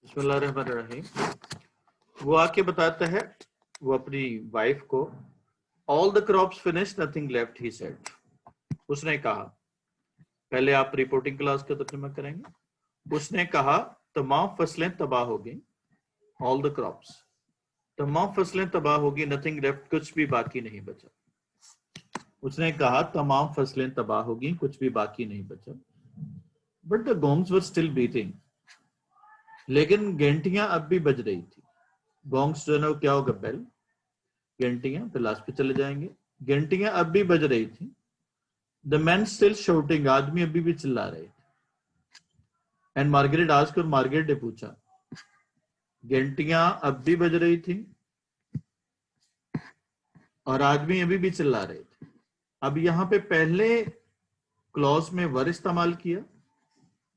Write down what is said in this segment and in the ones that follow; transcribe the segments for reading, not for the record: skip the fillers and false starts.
बिस्मिल्लाहिर्रहमानिर्रहीम। वो आके बताता है, वो अपनी वाइफ को, all the crops finish nothing left he said. उसने कहा, पहले आप रिपोर्टिंग क्लास का तर्जुमा करेंगे। उसने कहा तमाम फसलें तबाह हो गई, ऑल द क्रॉप्स, तमाम फसलें तबाह होगी, नथिंग लेफ्ट, कुछ भी बाकी नहीं बचा। उसने कहा तमाम फसलें तबाह होगी, कुछ भी बाकी नहीं बचा। But the gongs were still beating, लेकिन घंटियां अब भी बज रही थी। गोंग्स जो है ना, क्या होगा, बेल, घंटियां, फिर लास्ट पे चले जाएंगे। घंटियां अब भी बज रही थी। द मैन स्टिल शाउटिंग, आदमी अभी भी चिल्ला रहे थे। एंड मार्गरेट आस्क्ड, और मार्गरेट ने पूछा, घंटियां अब भी बज रही थी और आदमी अभी भी चिल्ला रहे थे। अब यहां पे पहले क्लॉज में वर इस्तेमाल किया,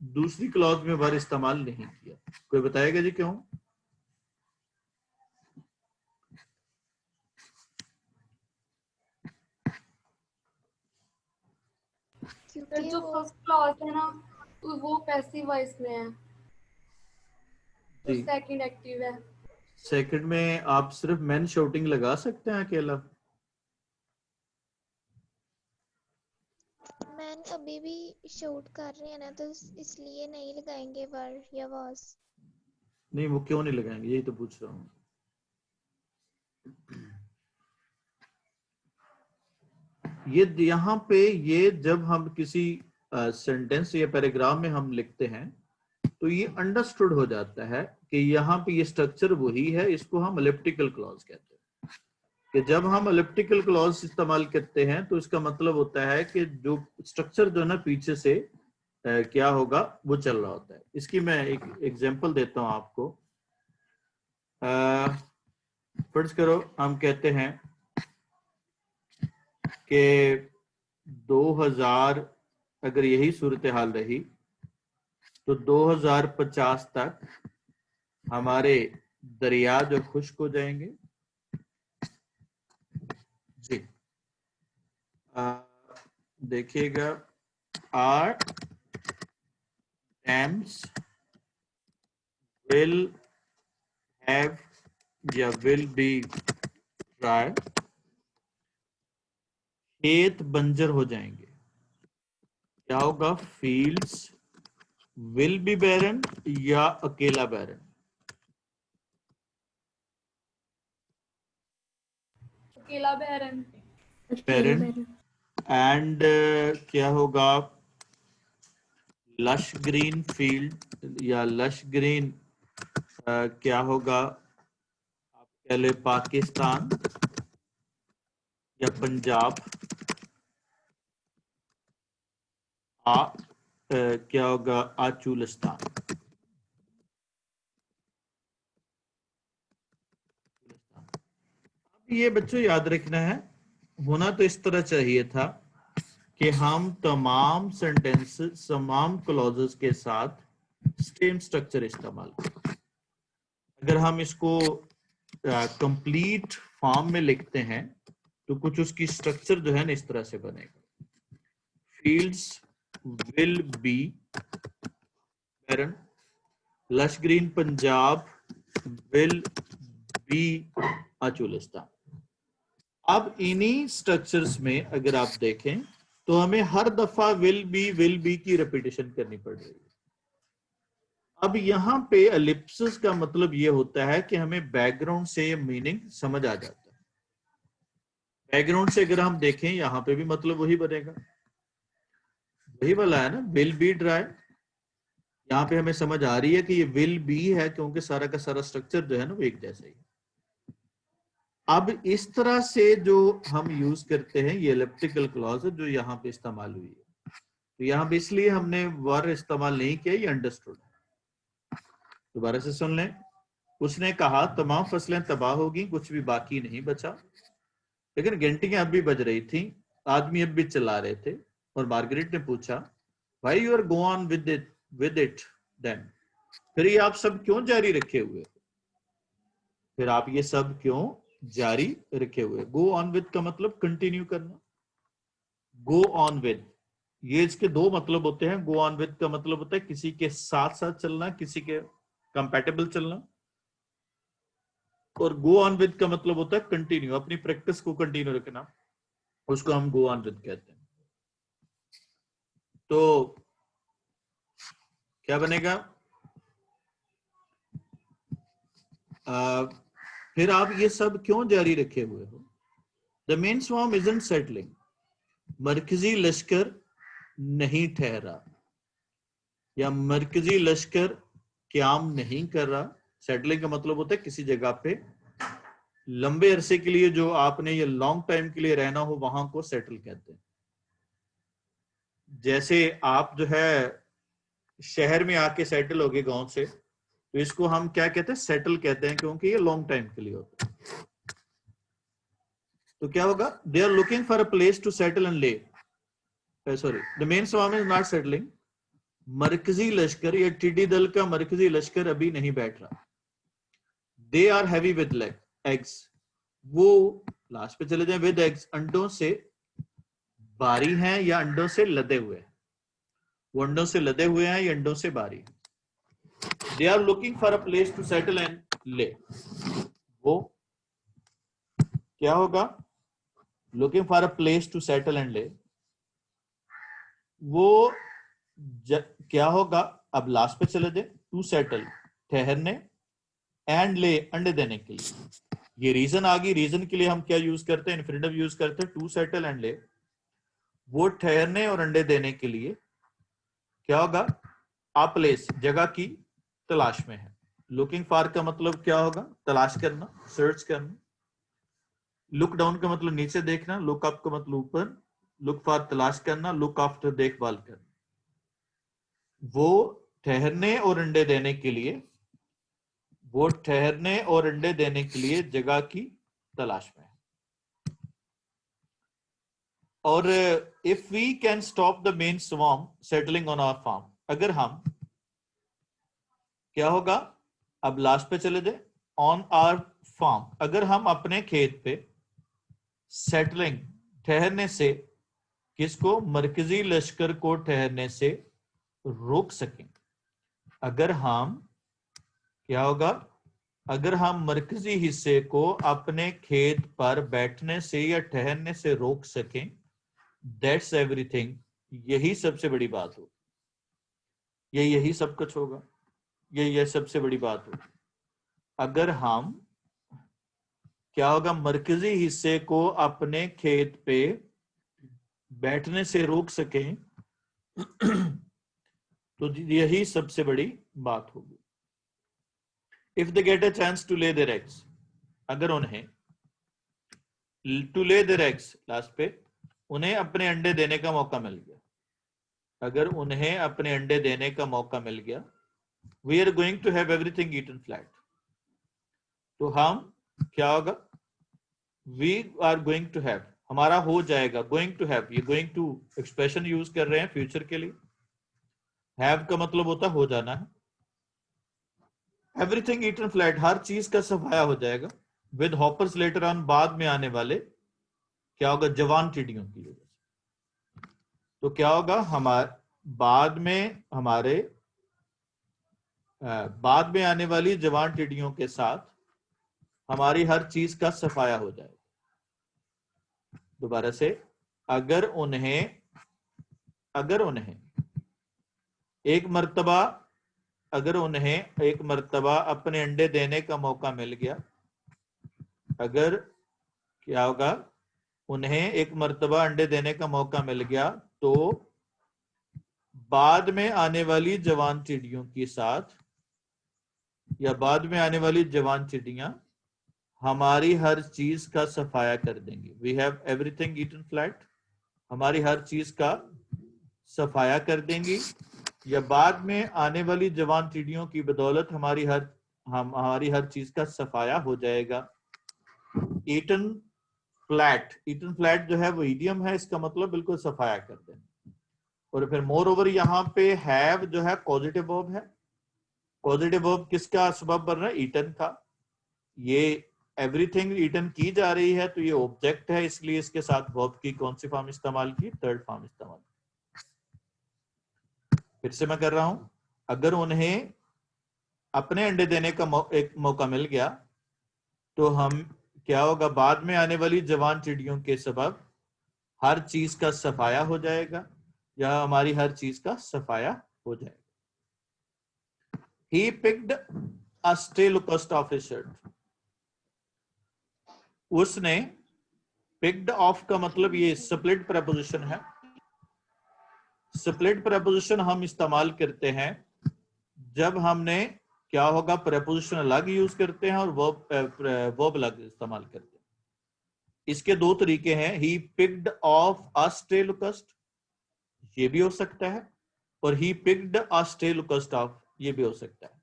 दूसरी क्लॉज में वर इस्तेमाल नहीं किया। कोई बताएगा जी क्यों? क्योंकि जो फर्स्ट क्लॉज है ना, तो वो पैसिव वॉइस में है, तो सेकंड एक्टिव है। सेकंड में आप सिर्फ मैन शाउटिंग लगा सकते हैं अकेला। मैन अभी भी शूट कर रहे हैं ना, तो इसलिए नहीं लगाएंगे वर या वाज। नहीं, वो क्यों नहीं लगाएंगे, यही तो पूछ रहा हूँ। ये यहाँ पे, ये जब हम किसी सेंटेंस या पैराग्राफ में हम लिखते हैं तो ये अंडरस्टूड हो जाता है कि यहाँ पे ये स्ट्रक्चर वही है। इसको हम एलिप्टिकल क्लॉज कहते हैं। कि जब हम एलिप्टिकल क्लॉज इस्तेमाल करते हैं तो इसका मतलब होता है कि जो स्ट्रक्चर जो है ना पीछे से क्या होगा, वो चल रहा होता है। इसकी मैं एक एग्जांपल देता हूं आपको। फर्ज करो हम कहते हैं कि 2000 अगर यही सूरत हाल रही तो 2050 तक हमारे दरिया जो खुश्क हो जाएंगे। जी देखिएगा, आर डैम्स विल हैव या विल बी ड्राई, खेत बंजर हो जाएंगे। क्या होगा, फील्ड्स विल बी बैरन या अकेला बैरन? अकेला बैरन। बैरन। एंड क्या होगा, लश ग्रीन फील्ड या लश ग्रीन क्या होगा, आप कह ले पाकिस्तान या पंजाब। क्या होगा, आचूलिस्तान। अब ये बच्चों याद रखना है, होना तो इस तरह चाहिए था कि हम तमाम सेंटेंसेस, तमाम क्लॉजेस के साथ सेम स्ट्रक्चर इस्तेमाल करें। अगर हम इसको कंप्लीट फॉर्म में लिखते हैं तो कुछ उसकी स्ट्रक्चर जो है ना इस तरह से बनेगा। Fields will be barren, lush green Punjab will be Cholistan. अब इन्हीं स्ट्रक्चर्स में अगर आप देखें तो हमें हर दफा विल बी की रिपीटेशन करनी पड़ रही है। अब यहां पे एलिप्सिस का मतलब ये होता है कि हमें बैकग्राउंड से मीनिंग समझ आ जाता है। बैकग्राउंड से अगर हम देखें यहां पे भी मतलब वही बनेगा, वही वाला है ना, विल बी ड्राई। यहाँ पे हमें समझ आ रही है कि ये विल बी है क्योंकि सारा का सारा स्ट्रक्चर जो है ना वो एक जैसा ही है। अब इस तरह से जो हम यूज करते हैं ये एलिप्टिकल क्लॉज है जो यहाँ पे इस्तेमाल हुई है। तो यहाँ पे इसलिए हमने वर इस्तेमाल नहीं किया, ये अंडरस्टूड है। दोबारा से सुन लें। उसने कहा तमाम फसलें तबाह होगी, कुछ भी बाकी नहीं बचा। लेकिन घंटियां अब भी बज रही थी, आदमी अब भी चला रहे थे। और मार्गरेट ने पूछा, why you are go on with it then, फिर ये आप सब क्यों जारी रखे हुए, फिर आप ये सब क्यों जारी रखे हुए। गो ऑन विद का मतलब कंटिन्यू करना, गो ऑन विद, ये इसके दो मतलब होते हैं। गो ऑन विद का मतलब होता है किसी के साथ साथ चलना, किसी के कंपैटिबल चलना। और गो ऑन विद का मतलब होता है कंटिन्यू, अपनी प्रैक्टिस को कंटिन्यू रखना, उसको हम गो ऑन विद कहते हैं। तो क्या बनेगा? फिर आप ये सब क्यों जारी रखे हुए हो? The main swarm isn't settling, मरकजी लश्कर नहीं ठहरा या मरकजी लश्कर क्याम नहीं कर रहा। सेटलिंग का मतलब होता है किसी जगह पे लंबे अरसे के लिए जो आपने ये लॉन्ग टाइम के लिए रहना हो, वहां को सेटल कहते हैं। जैसे आप जो है शहर में आके सेटल हो गए गांव से, तो इसको हम क्या कहते हैं? सेटल कहते हैं, क्योंकि ये लॉन्ग टाइम के लिए होता है। तो क्या होगा? They are looking for a place to settle and ले, sorry, the main swarm is not settling. मरकजी लश्कर या टिड्डी दल का मरकजी लश्कर अभी नहीं बैठ रहा। They are heavy with eggs, वो लास्ट पे चले जाए, विद एग्स, अंडों से बारी हैं या अंडों से लदे हुए हैं। वो अंडों से लदे हुए हैं या अंडों से बारी। They are looking for a place to settle and lay, वो क्या होगा? Looking for a place to settle and lay, वो क्या होगा? अब लास्ट पे चले दे, टू सेटल ठहरने, एंड ले अंडे देने के लिए। ये रीजन आ गई। रीजन के लिए हम क्या यूज करते हैं? इन्फिनिटिव यूज करते हैं, टू सेटल एंड ले। वो ठहरने और अंडे देने के लिए क्या होगा? आ प्लेस, जगह की तलाश में है। लुकिंग फॉर का मतलब क्या होगा? तलाश करना, सर्च करना। लुक डाउन का मतलब नीचे देखना, लुक अप का मतलब ऊपर, लुक फॉर तलाश करना, लुक आफ्टर देखभाल करना। वो ठहरने और अंडे देने के लिए, वो ठहरने और अंडे देने के लिए जगह की तलाश में है। और if we can stop the main swarm settling on our farm, अगर हम क्या होगा? अब लास्ट पे चले दे, ऑन आवर फार्म, अगर हम अपने खेत पे सेटलिंग ठहरने से, किसको? मरकजी लश्कर को ठहरने से रोक सकें। अगर हम क्या होगा? अगर हम मरकजी हिस्से को अपने खेत पर बैठने से या ठहरने से रोक सकें, दैट्स एवरीथिंग, यही सबसे बड़ी बात हो, यही सब कुछ होगा, ये सबसे बड़ी बात हो। अगर हम क्या होगा? मरकजी हिस्से को अपने खेत पे बैठने से रोक सकें, तो यही सबसे बड़ी बात होगी। If they get a chance to lay their eggs, अगर उन्हें to lay their eggs, last पे, उन्हें अपने अंडे देने का मौका मिल गया, अगर उन्हें अपने अंडे देने का मौका मिल गया, we are going to have everything eaten flat, तो हम क्या होगा? We are going to have, हमारा हो जाएगा, गोइंग टू हैव, ये गोइंग टू एक्सप्रेशन यूज कर रहे हैं फ्यूचर के लिए। हैव का मतलब होता है हो जाना है। एवरीथिंग ईटन फ्लैट, हर चीज का सफाया हो जाएगा। विद हॉपर्स लेटर ऑन, बाद में आने वाले क्या होगा? जवान टिड्डियों की वजह से। तो क्या होगा? बाद में आने वाली जवान टिड्डियों के साथ हमारी हर चीज का सफाया हो जाएगा। दोबारा से, अगर उन्हें एक मर्तबा अपने अंडे देने का मौका मिल गया, अगर क्या होगा? उन्हें एक मर्तबा अंडे देने का मौका मिल गया, तो बाद में आने वाली जवान चिड़ियों के साथ या बाद में आने वाली जवान चिड़ियां हमारी हर चीज का सफाया कर देंगी। We have everything eaten flat, हमारी हर चीज का सफाया कर देंगी, या बाद में आने वाली जवान चिड़ियों की बदौलत हमारी हर चीज का सफाया हो जाएगा। ईटन फ्लैट जो है वो इडियम है, इसका मतलब बिल्कुल सफाया कर देना। और फिर मोर ओवर यहाँ पे हैव जो है पॉजिटिव वर्ब है। पॉजिटिव वर्ब किसका सबब बन रहा है? ईटन का। ये एवरीथिंग ईटन की जा रही है, तो ये ऑब्जेक्ट है, इसलिए इसके साथ वर्ब की कौन सी फॉर्म इस्तेमाल की? थर्ड फॉर्म इस्तेमाल। फिर से मैं कर रहा हूं, अगर उन्हें अपने अंडे देने का एक मौका मिल गया तो हम क्या होगा, बाद में आने वाली जवान चिड़ियों के सबब हर चीज का सफाया हो जाएगा या हमारी हर चीज का सफाया हो जाएगा। He picked a stray locust off his shirt. उसने, picked off का मतलब ये स्प्लिट प्रेपोजिशन है। स्प्लिट प्रेपोजिशन हम इस्तेमाल करते हैं जब हमने क्या होगा, प्रेपोजिशन अलग यूज करते हैं और वर्ब अलग इस्तेमाल करते हैं। इसके दो तरीके हैं, he picked of a stray locust, ये भी हो सकता है, और he picked a stray locust of, ये भी हो सकता है।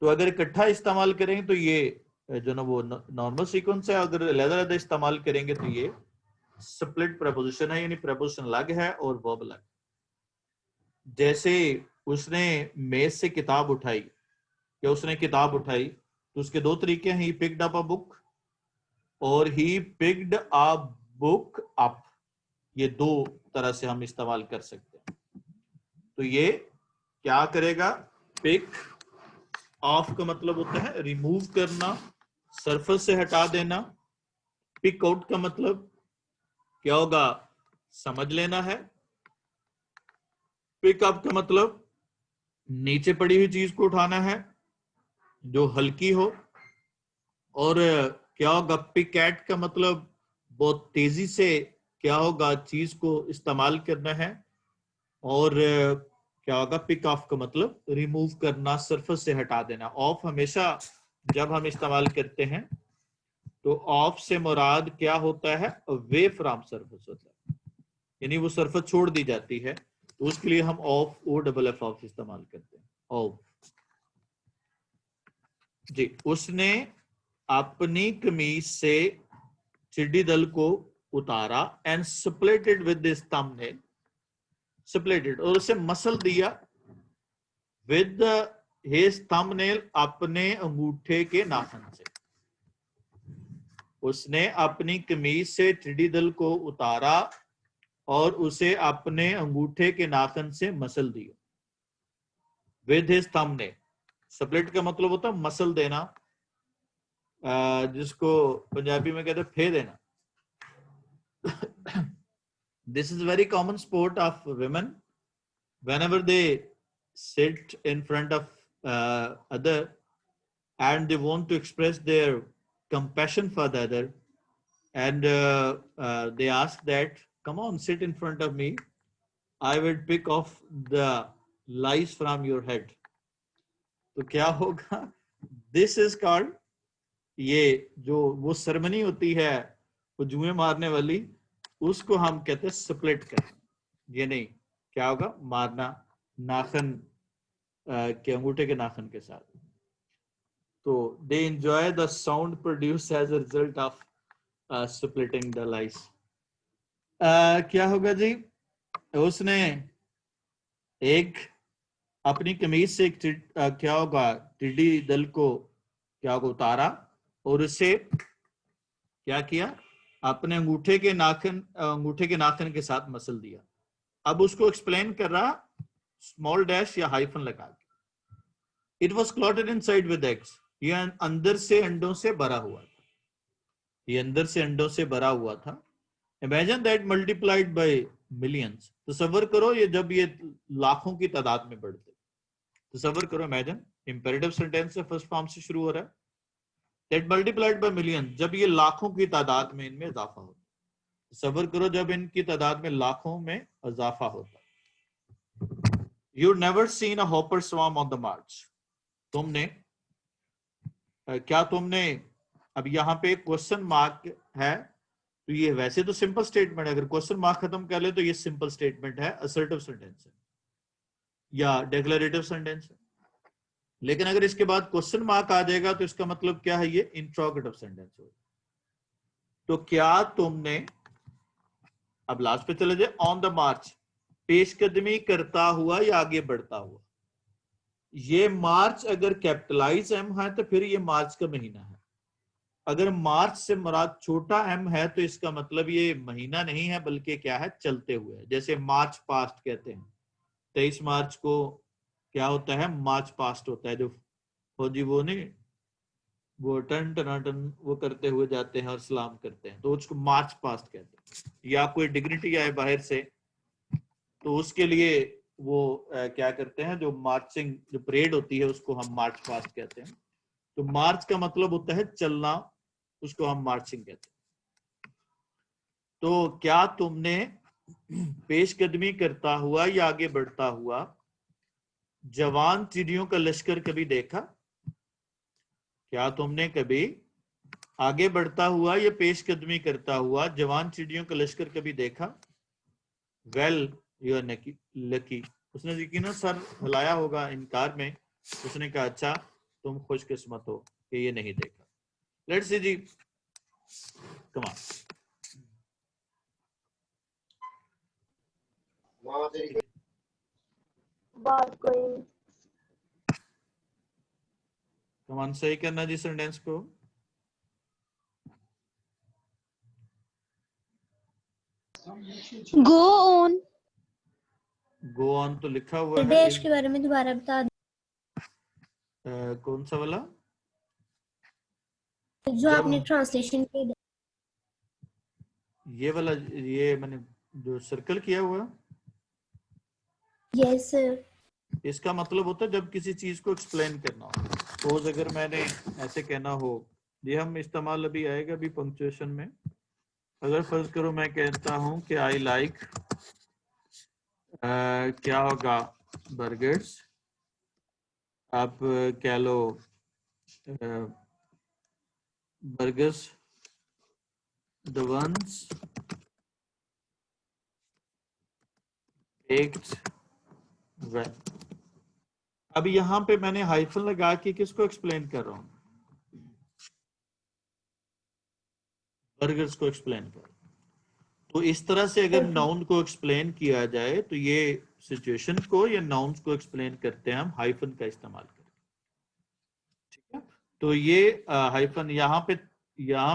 तो अगर इकट्ठा इस्तेमाल करेंगे तो ये जो ना वो नॉर्मल सीक्वेंस है, अगर अलग-अलग इस्तेमाल करेंगे तो ये स्प्लिट प्रेपोजिशन है, यानी प्रेपोजिशन अलग है और वर्ब अलग। जैसे उसने मेज से किताब उठाई या उसने किताब उठाई, तो उसके दो तरीके हैं, he picked up a book और he picked a book up. ये दो तरह से हम इस्तेमाल कर सकते हैं। तो ये क्या करेगा, पिक ऑफ का मतलब होता है रिमूव करना, सरफेस से हटा देना। पिक आउट का मतलब क्या होगा, समझ लेना है। पिक अप का मतलब नीचे पड़ी हुई चीज को उठाना है जो हल्की हो। और क्या होगा, पिक एट का मतलब बहुत तेजी से क्या होगा, चीज को इस्तेमाल करना है। और क्या होगा, पिक ऑफ का मतलब रिमूव करना, सरफेस से हटा देना। ऑफ हमेशा जब हम इस्तेमाल करते हैं तो ऑफ से मुराद क्या होता है, अवे फ्रॉम सरफेस होता है, यानी वो सरफेस छोड़ दी जाती है, तो उसके लिए हम off O double F off इस्तेमाल करते हैं, ऑफ। जी, उसने अपनी कमीज से टिड्डी दल को उतारा and splitted with this thumbnail, splitted और उसे मसल दिया, विद हिज थंबनेल, अपने अंगूठे के नाखून से। उसने अपनी कमीज से टिड्डी दल को उतारा और उसे अपने अंगूठे के नाखून से मसल दिया, विद हिज थंबनेल। स्प्लिट का मतलब होता है मसल देना, जिसको पंजाबी में कहते हैं फे देना। This is very common sport of women whenever they sit in front of other and they want to express their compassion for the other, and they ask that, come on, sit in front of me, I will pick off the lice from your head. तो क्या होगा, this is called, ये जो वो ceremony होती है वो जुए मारने वाली, उसको हम कहते हैं स्प्लिट करना। ये नहीं, क्या होगा, मारना नाखन के अंगूठे के नाखन के साथ। तो they enjoy the sound produce as a result of splitting the lice. क्या होगा जी, उसने एक अपनी कमीज से क्या होगा, टिड्डी दल को क्या होगा उतारा और उसे क्या किया, अपने अंगूठे के नाखन के साथ मसल दिया। अब उसको एक्सप्लेन कर रहा, स्मॉल डैश या हाइफन लगा के। It was clotted inside with eggs, ये अंदर से अंडों से भरा हुआ था, ये अंदर से अंडों से भरा हुआ था। Imagine that multiplied by millions, तसव्वुर करो ये जब ये लाखों की तादाद में बढ़ते, तसव्वुर करो, इमेजिन, इंपेरेटिव सेंटेंस से फर्स्ट फॉर्म से शुरू हो रहा है, दैट मल्टीप्लाइड बाय मिलियंस, जब ये लाखों की तादाद में इनमें इजाफा होता, तसव्वुर करो जब इनकी तादाद में लाखों में इजाफा होता। You never seen a hopper swarm on the march. तुमने क्या तुमने, अब यहाँ पे क्वेश्चन मार्क है, तो ये वैसे तो सिंपल स्टेटमेंट है, अगर क्वेश्चन मार्क खत्म कर ले तो ये सिंपल स्टेटमेंट है, असर्टिव सेंटेंस है या डिक्लेरेटिव सेंटेंस है। लेकिन अगर इसके बाद क्वेश्चन मार्क आ जाएगा तो इसका मतलब क्या है, ये इंट्रोगेटिव सेंटेंस हो। तो क्या तुमने, अब लास्ट पे चले जाए, ऑन द मार्च, पेशकदमी करता हुआ या आगे बढ़ता हुआ। ये मार्च अगर कैपिटलाइज एम है तो फिर ये मार्च का महीना है। अगर मार्च से मुराद छोटा एम है तो इसका मतलब ये महीना नहीं है बल्कि क्या है, चलते हुए। जैसे मार्च पास्ट कहते हैं, 23 मार्च को क्या होता है, मार्च पास्ट होता है, जो फौजी वो नहीं, वो टन टनाटन वो करते हुए जाते हैं और सलाम करते हैं, तो उसको मार्च पास्ट कहते हैं। या कोई डिग्निटी आए बाहर से तो उसके लिए वो क्या करते हैं, जो मार्चिंग जो परेड होती है उसको हम मार्च पास्ट कहते हैं। तो मार्च का मतलब होता है चलना, उसको हम मार्चिंग कहते हैं। तो क्या तुमने पेशकदमी करता हुआ या आगे बढ़ता हुआ जवान चिड़ियों का लश्कर कभी देखा? क्या तुमने कभी आगे बढ़ता हुआ या पेशकदमी करता हुआ जवान चिड़ियों का लश्कर कभी देखा? Well you are lucky. उसने यकीनन सर हिलाया होगा इनकार में। उसने कहा अच्छा तुम खुशकिस्मत हो कि ये नहीं देखा। लेट्स सी जी, कम ऑन। बात कोई कम ऑन, सही करना जी सेंटेंस को। Go on. गो ऑन तो लिखा हुआ है। देश के बारे में दोबारा बता कौन सा वाला जो जब आपने ट्रांसलेशन किया? ये वाला, ये मैंने जो सर्कल किया हुआ, यस सर। इसका मतलब होता है जब किसी चीज को एक्सप्लेन करना हो। सपोज अगर मैंने ऐसे कहना हो, ये हम इस्तेमाल अभी आएगा भी पंक्चुएशन में। अगर फर्ज करो मैं कहता हूं कि आई लाइक, क्या होगा, बर्गर्स। आप कह लो burgers the ones baked well। अब यहां पे मैंने हाइफन लगा के किसको एक्सप्लेन कर रहा हूं? बर्गर्स को एक्सप्लेन कर। तो इस तरह से अगर नाउन को एक्सप्लेन किया जाए तो ये सिचुएशन को या नाउन्स को एक्सप्लेन करते हैं हम हाइफन का इस्तेमाल करके। ठीक है, तो ये हाइफन यहाँ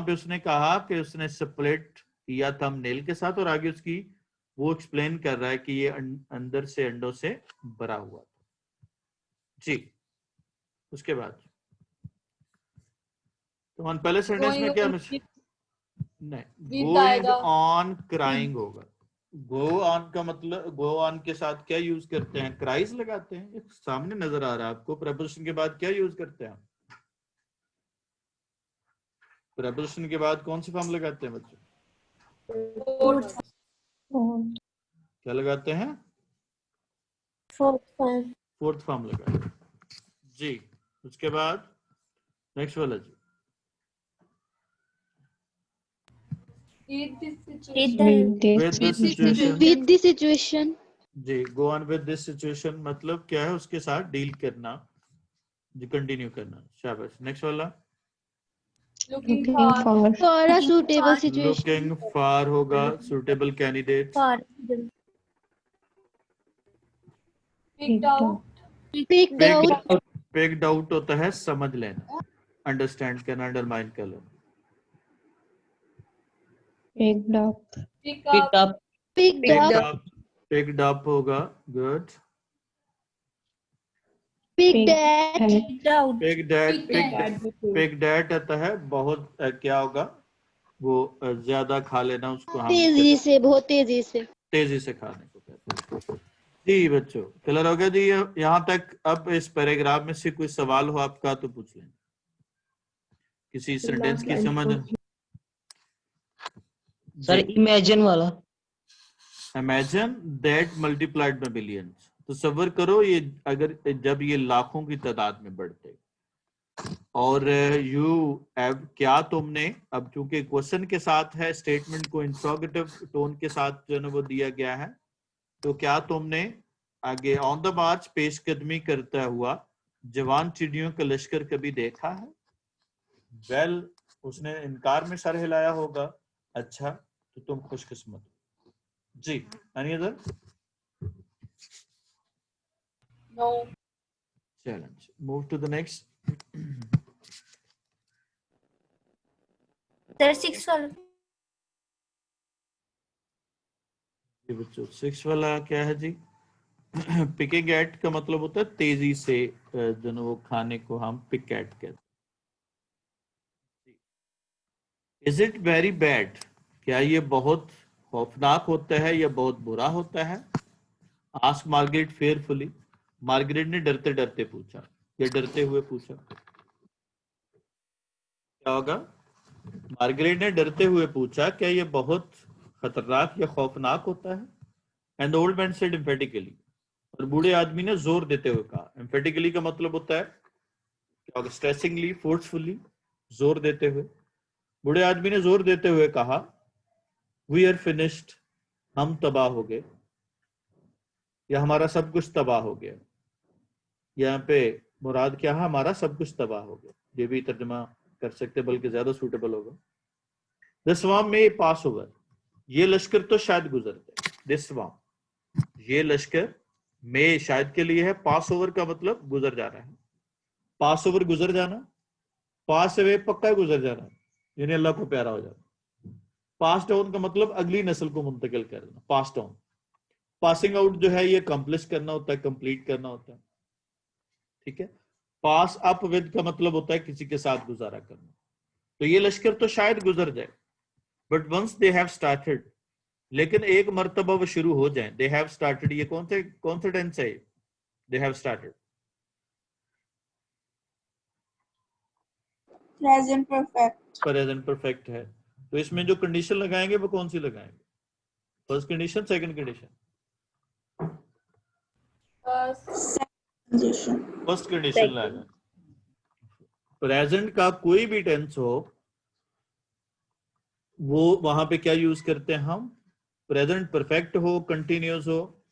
पे उसने कहा कि उसने स्प्लिट किया थंबनेल के साथ और आगे उसकी वो एक्सप्लेन कर रहा है कि ये अंदर से अंडों से भरा हुआ था जी। उसके बाद तो हम पहले सेंटेंस में क्या नहीं, गोइंग ऑन क्राइंग होगा। गो ऑन का मतलब, गो ऑन के साथ क्या यूज करते हैं? क्राइज लगाते हैं। सामने नजर आ रहा है आपको। प्रपोजिशन के बाद क्या यूज करते हैं? प्रपोजिशन के बाद कौन सी फॉर्म लगाते हैं बच्चों? क्या लगाते हैं? फोर्थ फॉर्म लगाते हैं जी। उसके बाद नेक्स्ट वाला जी, विद द सिचुएशन। जी go on with this situation मतलब क्या है? उसके साथ डील करना जी, कंटिन्यू करना। शाबाश। नेक्स्ट वाला looking for a suitable situation. Looking for होगा suitable candidate. Picked out. Picked out होता है समझ लेना, अंडरस्टैंड करना, अंडरमाइन कर लेना। पिक्ड अप होगा good. Picked at. Picked at आता है बहुत क्या होगा वो ज्यादा खा लेना, उसको हम तेजी से, बहुत तेजी से। तेजी से खाने को कहते हैं जी। बच्चों क्लियर हो गया जी यहाँ तक? अब इस पैराग्राफ में से कोई सवाल हो आपका तो पूछ लें। किसी सेंटेंस की समझ? सर इमेजिन वाला। Imagine that multiplied bye billions. तो सबर करो ये अगर जब ये लाखों की तादाद में बढ़ते और यू क्या तुमने, अब चूंकि क्वेश्चन के साथ है, स्टेटमेंट को इंट्रोगेटिव टोन के साथ जो है वो दिया गया है, तो क्या तुमने आगे ऑन द मार्च पेशकदमी करता हुआ जवान चिड़ियों का लश्कर कभी देखा है? वेल उसने इनकार में सर हिलाया होगा। अच्छा तो तुम खुशकिस्मत हो जी। Any other? No. Challenge move to the next. Sir 6 वाला बच्चों 6 वाला क्या है जी? पिकिंग एट का मतलब होता है तेजी से जो वो खाने को हम पिक एट कहते हैं। इज इट वेरी बैड, क्या ये बहुत खौफनाक होता है या बहुत बुरा होता है? आस्क मार्गरेट फेयरफुली, मार्गरेट ने डरते डरते पूछा या डरते हुए पूछा। क्या होगा? मार्गरेट ने डरते हुए पूछा क्या ये बहुत खतरनाक या खौफनाक होता है? And the old man said emphatically, और बूढ़े आदमी ने जोर देते हुए कहा। एम्फेटिकली का मतलब होता है क्या होगा? स्ट्रेसिंगली, फोर्सफुली, जोर देते हुए। बूढ़े आदमी ने जोर देते हुए कहा वी आर फिनिश्ड, हम तबाह हो गए, या हमारा सब कुछ तबाह हो गया। यहाँ पे मुराद क्या है? हमारा सब कुछ तबाह हो गया। ये भी तर्जुमा कर सकते, बल्कि ज्यादा सूटेबल होगा। दिस स्वाम में पास ओवर, ये लश्कर तो शायद गुजर जाए। दिस स्वाम, ये लश्कर में शायद के लिए है। पास ओवर का मतलब गुजर जाना है। पास ओवर गुजर जाना, पास अवे पक्का गुजर जाना, यानी अल्लाह को प्यारा हो जाना। पास डाउन का मतलब अगली नस्ल को मुंतकिल करना। पास डाउन, पासिंग आउट जो है ये कंप्लीट करना होता है, कंप्लीट करना होता है, ठीक है। पास अप विद का मतलब होता है किसी के साथ गुजारा करना। तो ये लश्कर तो शायद गुजर जाए, but once they have started, लेकिन एक मर्तबा वो शुरू हो जाए। दे हैव स्टार्टेड, ये कौन से टेंस है? दे have started, present perfect. Present perfect है। तो इसमें जो कंडीशन लगाएंगे वो कौन सी लगाएंगे? First condition, second condition? First condition लगाएंगे। प्रेजेंट का कोई भी टेंस हो वो वहां पे क्या यूज करते हैं हम? प्रेजेंट परफेक्ट हो, कंटिन्यूअस हो,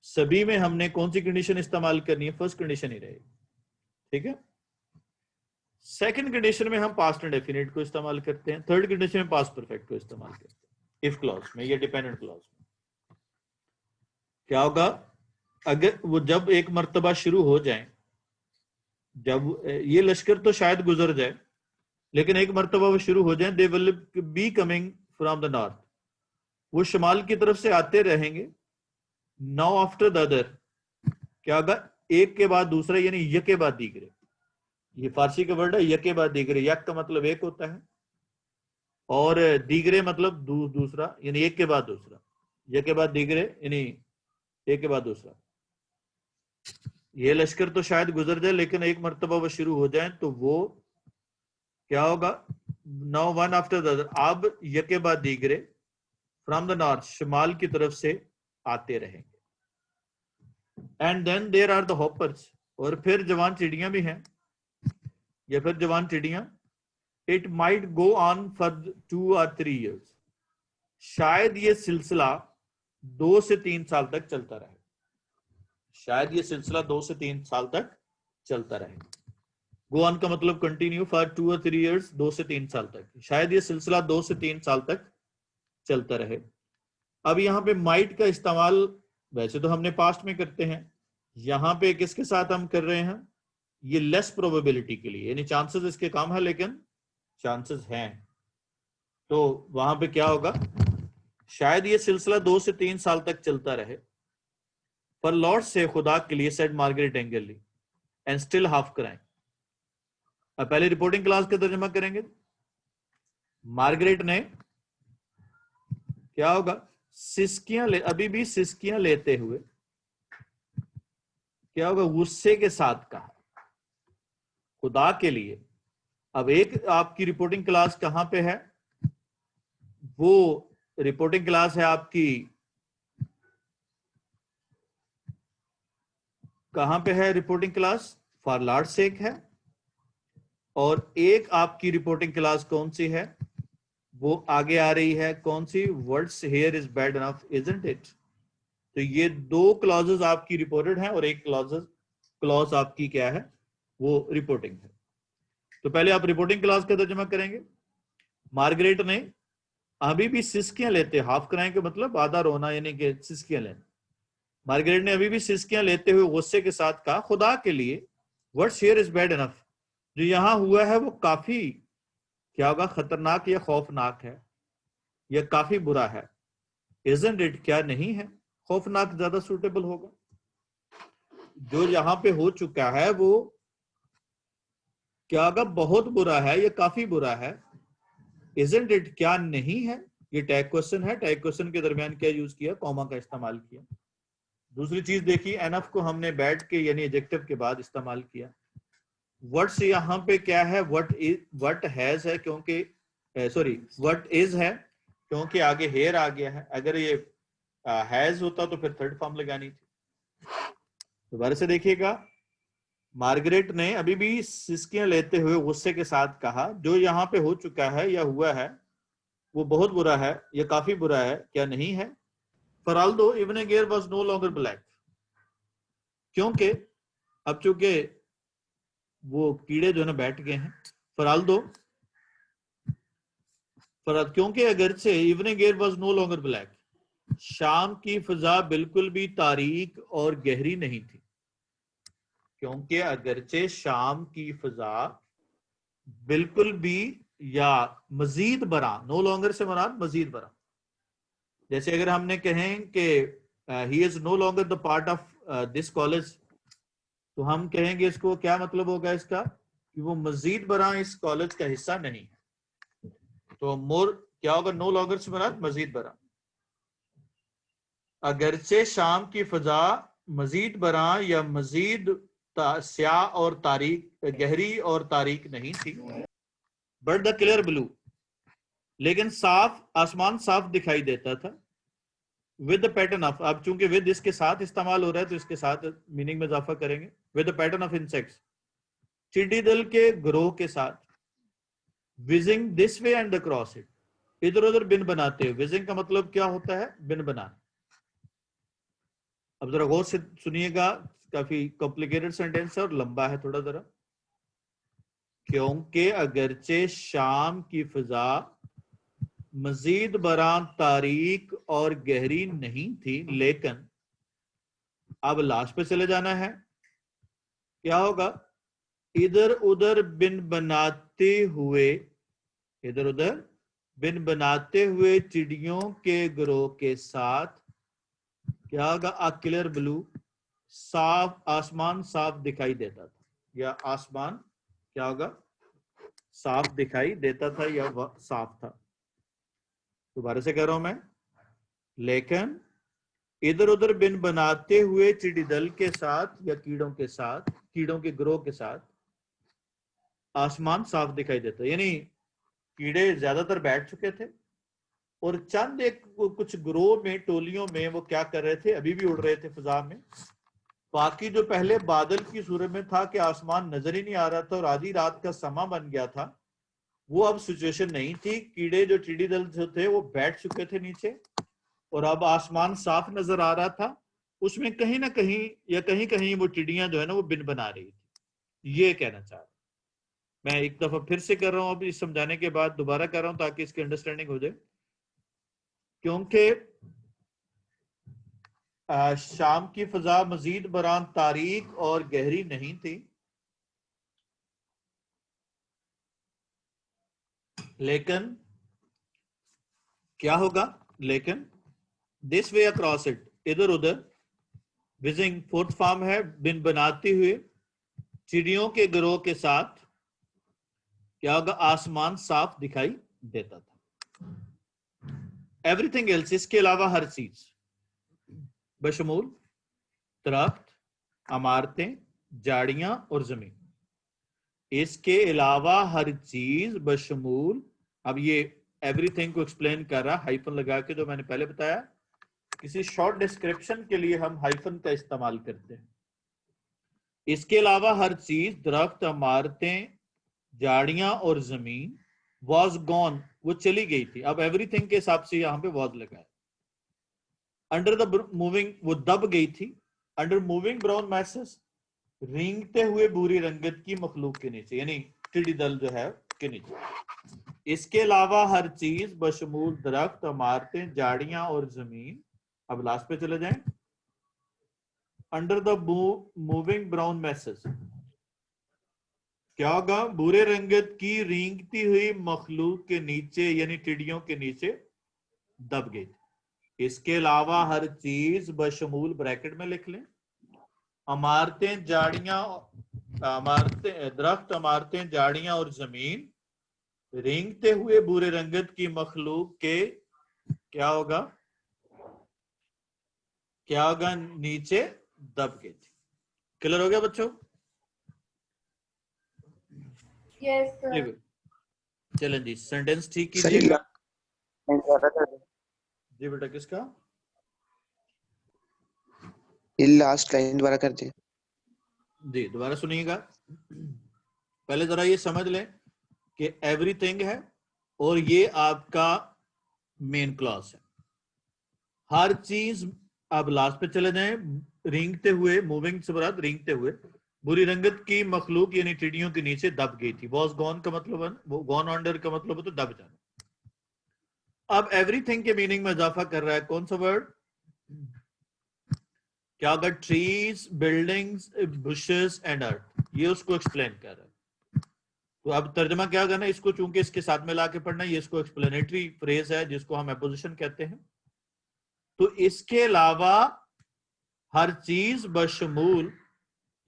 सभी में हमने कौन सी कंडीशन इस्तेमाल करनी है? फर्स्ट कंडीशन ही रहेगी, ठीक है। सेकंड कंडीशन में हम पास्ट इंडेफिनिट को इस्तेमाल करते हैं। थर्ड कंडीशन में पास्ट परफेक्ट को इस्तेमाल करते हैं। इफ क्लॉज में या डिपेंडेंट क्लॉज में क्या होगा? अगर वो जब एक मर्तबा शुरू हो जाए, जब ये लश्कर तो शायद गुजर जाए, लेकिन एक मर्तबा वो शुरू हो जाए, they will be coming from the north, वो शुमाल की तरफ से आते रहेंगे। नाउ आफ्टर द अदर, क्या होगा? एक के बाद दूसरा, यानी य के बाद दीगरे। ये फारसी का वर्ड है, य के बाद दीगरे। यक का मतलब एक होता है और दीगरे मतलब दूसरा, यानी एक के बाद दूसरा। य के बाद दीगरे यानी एक के बाद दूसरा। ये लश्कर तो शायद गुजर जाए, लेकिन एक मर्तबा वो शुरू हो जाए तो वो क्या होगा? Now one after the other, अब य के बाद दीगरे फ्रॉम द नॉर्थ, शुमाल की तरफ से आते रहेंगे। And then there are the hoppers, और फिर जवान चिड़ियां भी हैं, या फिर जवान चिड़ियां। It might go on for 2 or 3 years, शायद ये सिलसिला 2 से 3 साल तक चलता रहे। शायद ये सिलसिला 2 से 3 साल तक चलता रहे। गो ऑन का मतलब कंटिन्यू, फॉर 2 or 3 years, 2 से 3 साल तक। शायद ये सिलसिला 2 से 3 साल तक चलता रहे। अब यहाँ पे माइट का इस्तेमाल वैसे तो हमने पास्ट में करते हैं, यहाँ पे किसके साथ हम कर रहे हैं? ये लेस प्रोबेबिलिटी के लिए, यानी चांसेस इसके कम है, लेकिन चांसेस हैं। तो वहां पे क्या होगा? शायद ये सिलसिला 2 से 3 साल तक चलता रहे। पर लॉर्ड से, खुदा के लिए, said Margaret angrily, and still half crying. अब पहले रिपोर्टिंग क्लास का तर्जुमा करेंगे। मार्गरेट ने क्या होगा? अभी भी सिस्कियां लेते हुए क्या होगा? गुस्से के साथ कहा खुदा के लिए। अब एक आपकी रिपोर्टिंग क्लास कहां पे है? वो रिपोर्टिंग क्लास है आपकी, कहां पे है रिपोर्टिंग क्लास? फॉर लॉर्ड सेक है। और एक आपकी रिपोर्टिंग क्लास कौन सी है? वो आगे आ रही है, कौन सी? Words here is bad enough, isn't it. तो ये 2 क्लॉजेस आपकी रिपोर्टेड हैं और एक क्लॉज आपकी क्या है? वो रिपोर्टिंग है। तो पहले आप रिपोर्टिंग क्लास का तर्जुमा करेंगे। मार्गरेट ने अभी भी सिस्कियां लेते, हाफ क्राइंग का मतलब आधा रोना, यानी कि सिस्कियां लेना। मार्गरेट ने अभी भी सिस्कियां लेते हुए गुस्से के साथ कहा खुदा के लिए, what's here is bad enough, जो यहां हुआ है वो काफी क्या होगा? खतरनाक या खौफनाक है, या काफी बुरा है। इजंट इट, क्या नहीं है? खौफनाक ज्यादा सूटेबल होगा। जो यहाँ पे हो चुका है वो क्या होगा, बहुत बुरा है या काफी बुरा है, इजंट इट, क्या नहीं है, ये टैग क्वेश्चन है, टैग क्वेश्चन के दरमियान क्या यूज किया, कॉमा का इस्तेमाल किया। दूसरी चीज देखी, एनफ को हमने बैठ के यानी एडजेक्टिव के बाद इस्तेमाल किया। व्हाट्स यहाँ पे क्या है, व्हाट हैज है, क्योंकि सॉरी व्हाट इज है क्योंकि आगे हेयर आ गया है। अगर ये हैज होता तो फिर थर्ड फॉर्म लगानी थी। दोबारा से देखिएगा, मार्गरेट ने अभी भी सिसकियां लेते हुए गुस्से के साथ कहा, जो यहाँ पे हो चुका है या हुआ है वो बहुत बुरा है या काफी बुरा है, क्या नहीं है। Faraldo even gear was no longer black, क्योंकि अब चूंकि वो कीड़े जो है ना बैठ गए हैं। फराल्दो क्योंकि अगरचे evening air was no longer black, शाम की फिजा बिल्कुल भी तारीक और गहरी नहीं थी। क्योंकि अगरचे शाम की फिजा बिल्कुल भी या मजीद बरा, नो लॉन्गर से मुराद मजीद बरा। जैसे अगर हमने कहें कि he is no longer the part of this college, तो हम कहेंगे इसको क्या मतलब होगा इसका, कि वो मजीद बरा इस कॉलेज का हिस्सा नहीं है। तो मोर क्या होगा, नो लॉन्गर से मुराद मजीद बरा। अगरचे शाम की फिजा मजीद बरा या मजीद स्याह और तारीक, गहरी और तारीक नहीं थी, बट द क्लियर ब्लू, लेकिन साफ आसमान साफ दिखाई देता था। विद द पैटर्न ऑफ, अब चूंकि विद इसके साथ इस्तेमाल हो रहा है तो इसके साथ मीनिंग में इजाफा करेंगे। With the pattern of insects, टिड्डी दल के ग्रोह के साथ। Wheezing this way and across it, इधर उधर बिन बनाते हुए। विजिंग का मतलब क्या होता है, बिन बनाना। अब जरा गौर से सुनिएगा, काफी कॉम्प्लिकेटेड सेंटेंस है और लंबा है थोड़ा जरा। क्योंकि अगरचे शाम की फिजा मजीद बरा तारीक और गहरी नहीं थी, लेकिन अब लास्ट पे चले जाना है। क्या होगा, इधर उधर बिन बनाते हुए, इधर उधर बिन बनाते हुए चिड़ियों के ग्रोह के साथ। क्या होगा, आ क्लियर ब्लू, साफ आसमान साफ दिखाई देता था, या आसमान क्या होगा, साफ दिखाई देता था या वह साफ था। दोबारा से कह रहा हूं मैं, लेकिन इधर उधर बिन बनाते हुए चिड़ी दल के साथ या कीड़ों के साथ, कीड़ों के ग्रोह के साथ आसमान साफ दिखाई देता। यानी कीड़े ज्यादातर बैठ चुके थे और चंद एक कुछ ग्रोह में, टोलियों में वो क्या कर रहे थे, अभी भी उड़ रहे थे फिजा में। बाकी जो पहले बादल की सूरत में था कि आसमान नजर ही नहीं आ रहा था और आधी रात का समा बन गया था, वो अब सिचुएशन नहीं थी। कीड़े जो टिड्डी दल जो थे वो बैठ चुके थे नीचे और अब आसमान साफ नजर आ रहा था। उसमें कहीं ना कहीं या कहीं कहीं वो चिड़ियां जो है ना वो बिन बना रही थी। ये कहना चाह रहा, मैं एक दफा फिर से कर रहा हूं, अभी समझाने के बाद दोबारा कर रहा हूं ताकि इसकी अंडरस्टैंडिंग हो जाए। क्योंकि शाम की फिजा मजीद बरान तारीक और गहरी नहीं थी, लेकिन क्या होगा, लेकिन दिस वे अक्रॉस इट, इधर उधर। विजिंग फोर्थ फॉर्म है, बिन बनाते हुए चिड़ियों के ग्रोह के साथ। क्या होगा, आसमान साफ दिखाई देता था। एवरीथिंग एल्स, इसके अलावा हर चीज, बशमूल दरख्त, इमारतें, झाड़ियां और जमीन। इसके अलावा हर चीज बशमूल, अब ये एवरीथिंग को एक्सप्लेन कर रहा हाइफन लगा के, जो मैंने पहले बताया किसी शॉर्ट डिस्क्रिप्शन के लिए हम हाइफन का इस्तेमाल करते हैं। इसके अलावा हर चीज, दरख्त, इमारतें, झाड़ियां और जमीन। वॉज गॉन, वो चली गई थी। अब एवरीथिंग के हिसाब से यहां पे वॉज लगा है। अंडर द मूविंग, वो दब गई थी। अंडर मूविंग ब्राउन मैसेस, रेंगते हुए बुरी रंगत की मखलूक के नीचे, यानी टिड्डी दल जो है के नीचे। इसके अलावा हर चीज बशमूल दरख्त, इमारतें, झाड़ियां और जमीन। अब लास्ट पे चले जाएं। Under the moving brown masses, क्या होगा, बुरे रंगत की रेंगती हुई मखलूक के नीचे, यानी टिड्डियों के नीचे दब गई। इसके अलावा हर चीज बशमूल, ब्रैकेट में लिख लें, इमारतें, झाड़ियां, दरख्त, इमारतें, झाड़ियां और जमीन रेंगते हुए बुरे रंगत की मखलूक के क्या होगा, नीचे दब गई थी। क्लियर हो गया बच्चों? Yes sir. चलें जी, सेंटेंस ठीक सही कीजिएगा। लगा। जी बेटा, किसका? ये लास्ट लाइन दोबारा कर दे। जी दोबारा सुनिएगा। पहले जरा ये समझ लें कि एवरीथिंग है और ये आपका मेन क्लॉज है। हर चीज, अब लास्ट पे चले जाएं, रेंगते हुए, मूविंग से मुराद रेंगते हुए, बुरी रंगत की मखलूक यानी टिड्डियों के नीचे दब गई थी। वॉज गॉन का मतलब है, वो गॉन अंडर का मतलब है तो दब जाना। अब एवरीथिंग के मीनिंग में इजाफा कर रहा है कौन सा वर्ड? क्या होगा? Trees, buildings, bushes and earth. ये उसको एक्सप्लेन कर रहा है। तो अब तर्जमा क्या करना है, इसको चूंकि इसके साथ में लाके पढ़ना है, ये इसको एक्सप्लेनेटरी फ्रेज है जिसको हम एपोजिशन कहते हैं। तो इसके अलावा हर चीज बशमूल,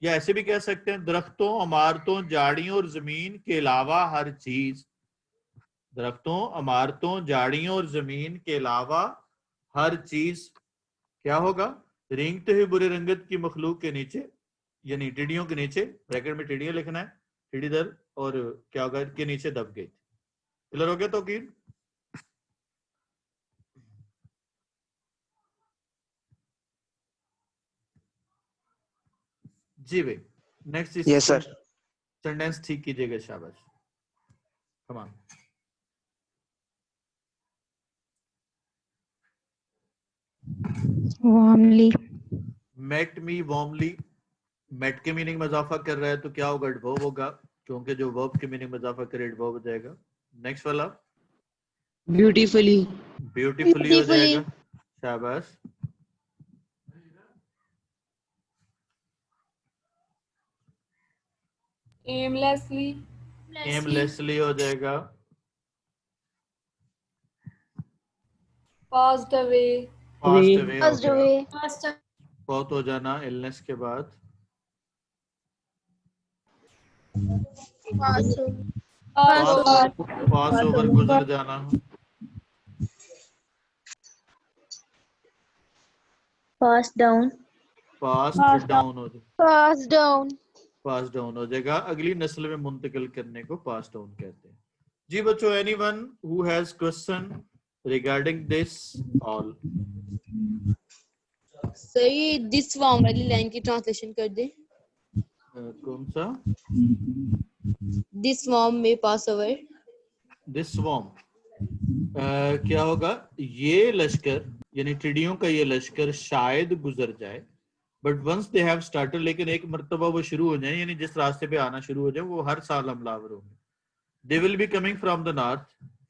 या ऐसे भी कह सकते हैं दरख्तों, इमारतों, झाड़ियों और जमीन के अलावा हर चीज, दरख्तों, इमारतों, झाड़ियों और जमीन के अलावा हर चीज क्या होगा? रेंगते हुए बुरे रंगत की मखलूक के नीचे यानी टिड्डियों के नीचे, ब्रैकेट में टिड्डियां लिखना है, टिड्डी दर, और क्या होगा, के नीचे दब गई थी। क्लियर हो गया? तो की जी भाई, नेक्स्ट यस सर। सेंटेंस ठीक कीजिएगा, शाबाश। Come on. Warmly, met me warmly, met के मीनिंग में इजाफा कर रहा है तो क्या होगा? एडवर्ब होगा, क्योंकि जो वर्ब के मीनिंग में इजाफा करे एडवर्ब हो जाएगा। नेक्स्ट वाला ब्यूटीफुली, ब्यूटीफुली हो जाएगा, शाबाश। एमलेसली, एमलेसली हो जाएगा, पास्ड अवे, पास्ट अवे हो फर्स्ट गया, वे, फौत हो जाना, इलनेस के बाद। पास पास ओवर, गुजर जाना, पास डाउन, पास्ट डाउन हो जाएगा, पास डाउन, पास डाउन हो जाएगा। अगली नस्ल में मुंतकिल करने को पास डाउन कहते हैं। जी बच्चों, anyone who has question regarding this all? सही दिस फॉर्म वाली लाइन की ट्रांसलेशन कर दे। कौन सा? दिस फॉर्म में पास ओवर, दिस स्वॉर्म क्या होगा? ये लश्कर यानी टिड्डियों का ये लश्कर शायद गुजर जाए, but once they have started, लेकिन एक मर्तबा वो शुरू हो जाए, यानी जिस रास्ते पे आना शुरू हो जाए वो हर साल हमलावर होंगे। They will be coming from the north,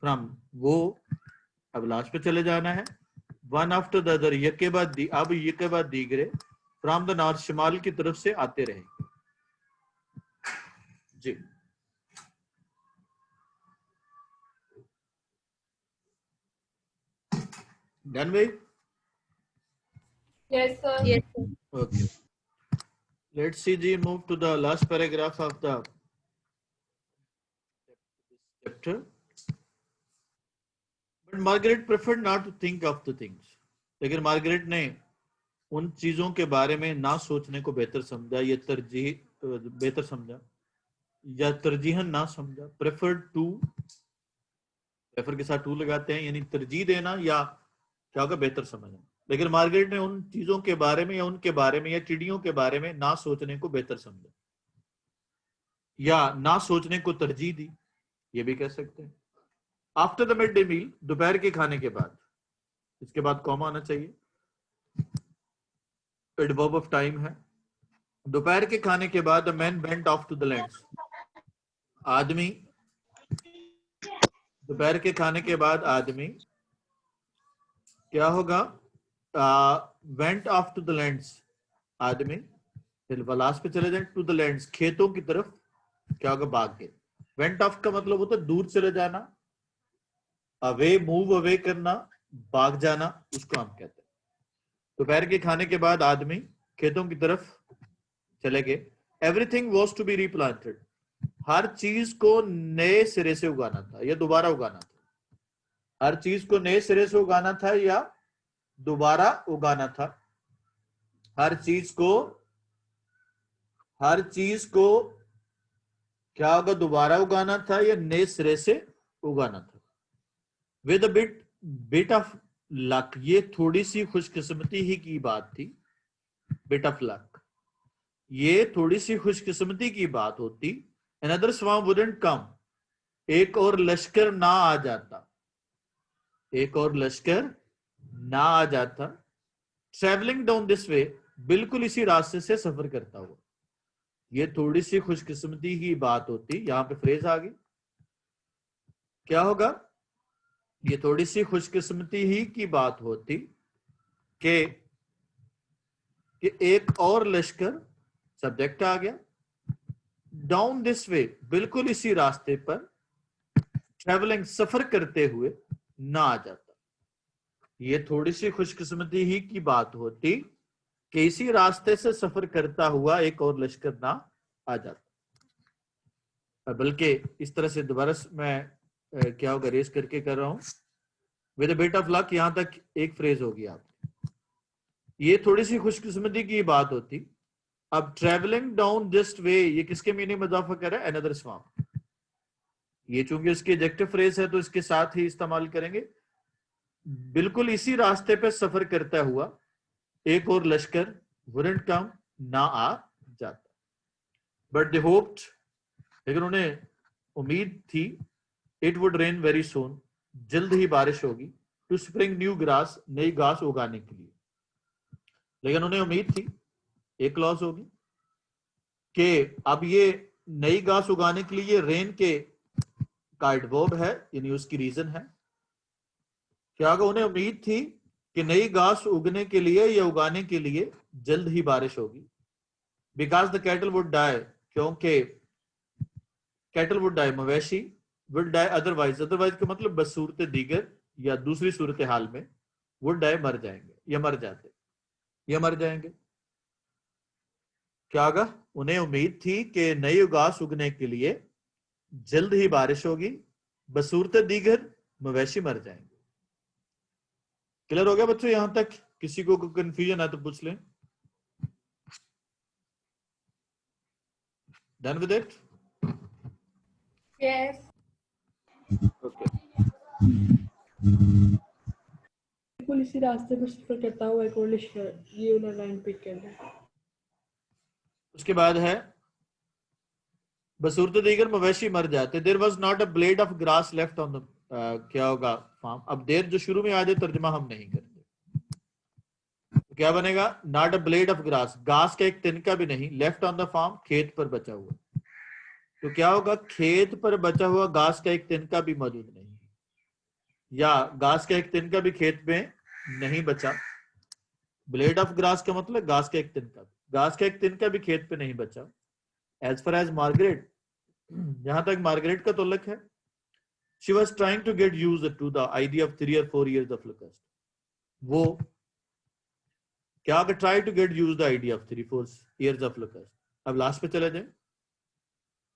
from, वो अब लास्ट पे चले जाना है, वन आफ्टर द अदर, एक के बाद अब एक के बाद दीगरे, फ्रॉम द नॉर्थ, शिमाल की तरफ से आते रहेंगे। जी डन भाई? Yes sir. Yes Okay. Let's see जी, move to the last paragraph of the chapter. But Margaret preferred not to think of the things. लेकिन मार्गरेट ने उन चीजों के बारे में ना सोचने को बेहतर समझा, या बेहतर समझा, या तरजीहन ना समझा। प्रेफर्ड टू, प्रेफर के साथ टू लगाते हैं, यानी तरजीह देना या क्या होगा? बेहतर समझना। लेकिन मार्गरेट ने उन चीजों के बारे में या उनके बारे में या चिड़ियों के बारे में ना सोचने को बेहतर समझा, या ना सोचने को तरजीह दी, ये भी कह सकते हैं। After the mid day meal, दोपहर के खाने के बाद, इसके बाद कॉमा आना चाहिए, एडवर्ब ऑफ टाइम है। दोपहर के खाने के बाद the man went off to the lands, आदमी, दोपहर के खाने के बाद आदमी क्या होगा? Went off to the lands, आदमी, फिर लास्ट पे चले जाए, टू द लैंड्स, खेतों की तरफ क्या होगा? भाग गए। वेंट ऑफ का मतलब होता है दूर चले जाना, अवे, मूव अवे करना, भाग जाना, उसको हम कहते हैं। दोपहर के खाने के बाद आदमी खेतों की तरफ चले गए। एवरीथिंग वॉज टू बी रीप्लांटेड, हर चीज को नए सिरे से उगाना था या दोबारा उगाना था, हर चीज को नए सिरे से उगाना था या दोबारा उगाना था, हर चीज को क्या होगा, दोबारा उगाना था या नए सिरे से उगाना था। With a bit of luck, ये थोड़ी सी खुशकिस्मती ही की बात थी। बिट ऑफ लक, ये थोड़ी सी खुशकिस्मती की बात होती। अनदर स्वार्म वुडंट कम, एक और लश्कर ना आ जाता, एक और लश्कर ना आ जाता। ट्रेवलिंग डाउन दिस वे, बिल्कुल इसी रास्ते से सफर करता हुआ, ये थोड़ी सी खुशकिस्मती की बात होती। यहां पे फ्रेज आ गई, क्या होगा, ये थोड़ी सी खुशकिस्मती ही की बात होती कि एक और लश्कर, सब्जेक्ट आ गया, डाउन दिस वे, बिल्कुल इसी रास्ते पर, ट्रेवलिंग सफर करते हुए, ना आ जाता। ये थोड़ी सी खुशकिस्मती ही की बात होती कि इसी रास्ते से सफर करता हुआ एक और लश्कर ना आ जाता। बल्कि इस तरह से दोबारा मैं क्या होगा, रेस करके कर रहा हूं। With a bit of luck, यहां तक एक फ्रेज होगी आपकी, ये थोड़ी सी खुशकिस्मती की बात होती। अब ट्रेवलिंग डाउन दिस वे, ये किसके मीनिंग में इजाफा कर रहा है, अनदर स्वार्म। ये चूंकि इसकी एडजेक्टिव फ्रेज है तो इसके साथ ही इस्तेमाल करेंगे। बिल्कुल इसी रास्ते पे सफर करता हुआ एक और लश्कर, वुडंट कम, ना आ जाता। बट दे होप्ड, लेकिन उन्हें उम्मीद थी, it would rain very soon, जल्द ही बारिश होगी, टू स्प्रिंग न्यू ग्रास, नई घास उगाने के लिए। लेकिन उन्हें उम्मीद थी, एक क्लॉज होगी कि अब ये नई घास उगाने के लिए रेन के का एडवर्ब है, यानी उसकी रीजन है। क्या होगा, उन्हें उम्मीद थी कि नई घास उगने के लिए या उगाने के लिए जल्द ही बारिश होगी। Because the cattle would die, क्योंकि कैटल वुड डाई, मवेशी, वुड डाई अदरवाइज, अदरवाइज का मतलब बसूरत दीगर या दूसरी सूरत हाल में, वुड डाई मर जाएंगे या मर जाते या मर जाएंगे। क्या होगा, उन्हें उम्मीद थी कि नई घास उगने के लिए जल्द ही बारिश होगी, बसूरत दीगर मवेशी मर जाएंगे। क्लियर हो गया बच्चों यहां तक? किसी को कंफ्यूजन है तो पूछ लें। Done with it? Yes. Okay. बिल्कुल इसी रास्ते पर सफर करता हुआ एक और लश्कर, ये उन्होंने लाइन पिक कर ली। उसके बाद है बसूरत दीगर मवेशी मर जाते। There was not a blade of grass left on the, क्या होगा फार्म। अब देर जो शुरू में आ जाए तर्जुमा हम नहीं करते, तो क्या बनेगा, not a blade of grass, घास का एक तिनका भी नहीं, लेफ्ट ऑन द फार्म, खेत पर बचा हुआ। तो क्या होगा, खेत पर बचा हुआ घास का एक तिनका भी मौजूद नहीं, या घास का एक तिनका भी खेत में नहीं बचा। ब्लेड ऑफ ग्रास का मतलब घास का एक तिनका, घास का एक तिनका भी खेत पे नहीं बचा। एज फार एज मार्गरेट, जहां तक मार्गरेट का ताल्लुक है, she was trying to get use to the idea of 3 or 4 years of locust. वो क्या, try to get use the idea of 3-4 years of locust. अब लास्ट पे चले जाए,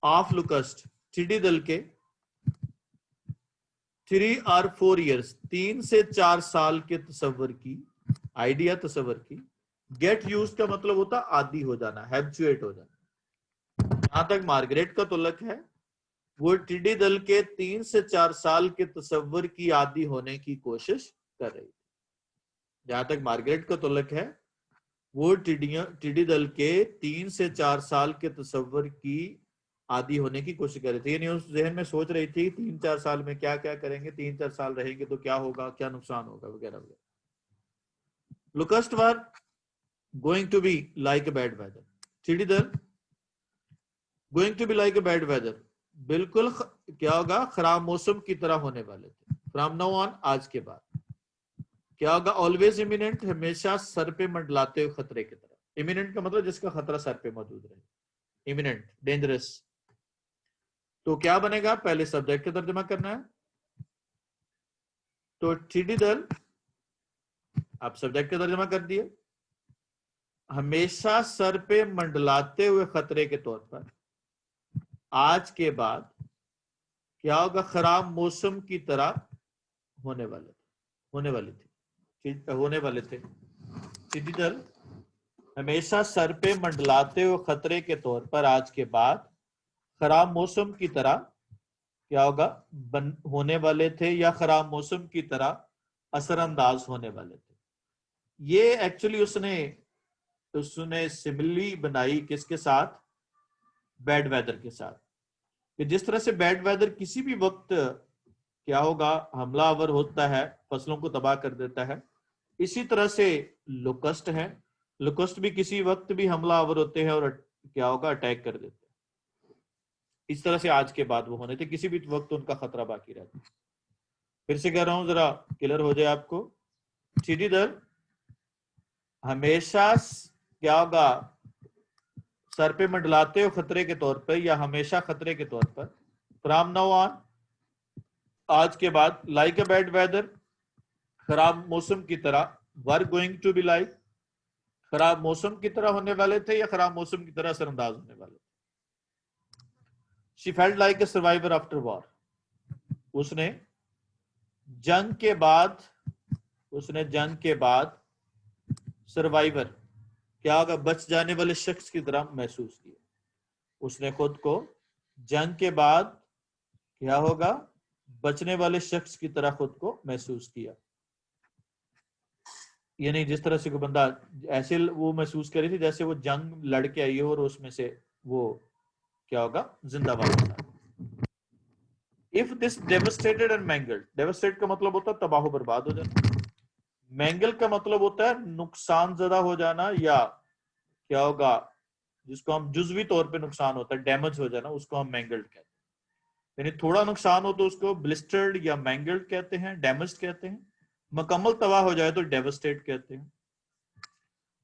ऑफ लोकस्ट, टिड्डी दल के 3 or 4 years, 3 से 4 साल के तस्वर की, आइडिया तस्वर की। गेट यूज का मतलब होता आदी हो जाना, हैबिचुएट हो जाना। जहां तक मार्गरेट का ताल्लुक है, वो टिड्डी दल के 3 से 4 साल के तस्वर की आदी होने की कोशिश कर रही थी। जहां तक मार्गरेट का ताल्लुक है, वो टिड्डी दल के 3 से 4 साल के तस्वर की आदी होने की कोशिश कर रही थी। यानी उस जहन में सोच रही थी 3-4 साल में क्या क्या करेंगे, 3-4 साल रहेंगे तो क्या होगा, क्या नुकसान होगा, वगैरह वगैरह। Locust were going to be like a bad weather, टिड्डी दल going to be like a bad weather, बिल्कुल क्या होगा, खराब मौसम की तरह होने वाले थे। फ्रॉम नाउ ऑन, आज के बाद क्या होगा, ऑलवेज इमिनेंट, हमेशा सर पे मंडलाते हुए खतरे की तरह। इमिनेंट का मतलब जिसका खतरा सर पे मौजूद रहे, इमिनेंट, डेंजरस। तो क्या बनेगा, पहले सब्जेक्ट का तर्जुमा करना है। तो टिड्डी दल, आप सब्जेक्ट का तर्जुमा कर दिए, हमेशा सर पे मंडलाते हुए खतरे के तौर पर आज के बाद क्या होगा, खराब मौसम की तरह होने वाले थे। सीधी दल, हमेशा सर पे मंडलाते हुए खतरे के तौर पर आज के बाद खराब मौसम की तरह क्या होगा, होने वाले थे, या खराब मौसम की तरह असरअंदाज होने वाले थे। ये एक्चुअली उसने सिमिली बनाई किसके साथ, बैड वेदर के साथ, कि जिस तरह से बैड वेदर किसी भी वक्त क्या होगा, हमलावर होता है, फसलों को तबाह कर देता है, इसी तरह से लोकस्ट है, लोकस्ट भी किसी वक्त भी हमलावर होते हैं और क्या होगा, अटैक कर देते हैं। इस तरह से आज के बाद वो होने थे, किसी भी वक्त उनका खतरा बाकी रहता है। फिर से कह रहा हूं, जरा क्लियर हो जाए आपको। सीधी दल, हमेशा क्या होगा, सर पे मंडलाते हुए खतरे के तौर पर या हमेशा खतरे के तौर पर, फ्रॉम नाउ ऑन, आज के बाद, लाइक अ बैड वेदर, खराब मौसम की तरह, were going to be like, खराब मौसम की तरह होने वाले थे या खराब मौसम की तरह असरअंदाज होने वाले थे। She felt like a survivor after war. उसने जंग के बाद सर्वाइवर, क्या होगा, बच जाने वाले शख्स की तरह महसूस किया। उसने खुद को जंग के बाद क्या होगा, बचने वाले शख्स की तरह खुद को महसूस किया। यानी जिस तरह से कोई बंदा ऐसे वो महसूस कर रही थी जैसे वो जंग लड़के आई हो और उसमें से वो क्या होगा, जिंदा वापस आ। If this devastated and mangled, devastate का मतलब होता है तबाह बर्बाद हो जाना, मैंगल का मतलब होता है नुकसान ज़्यादा हो जाना, या क्या होगा, जिसको हम जुज़वी तौर पे नुकसान होता है, डैमेज हो जाना, उसको हम मैंगल्ड कहते हैं। यानी थोड़ा नुकसान हो तो उसको ब्लिस्टर्ड या मैंगल्ड कहते हैं, डैमेज्ड कहते हैं। मुकम्मल तबाह हो जाए तो डेवस्टेट कहते हैं।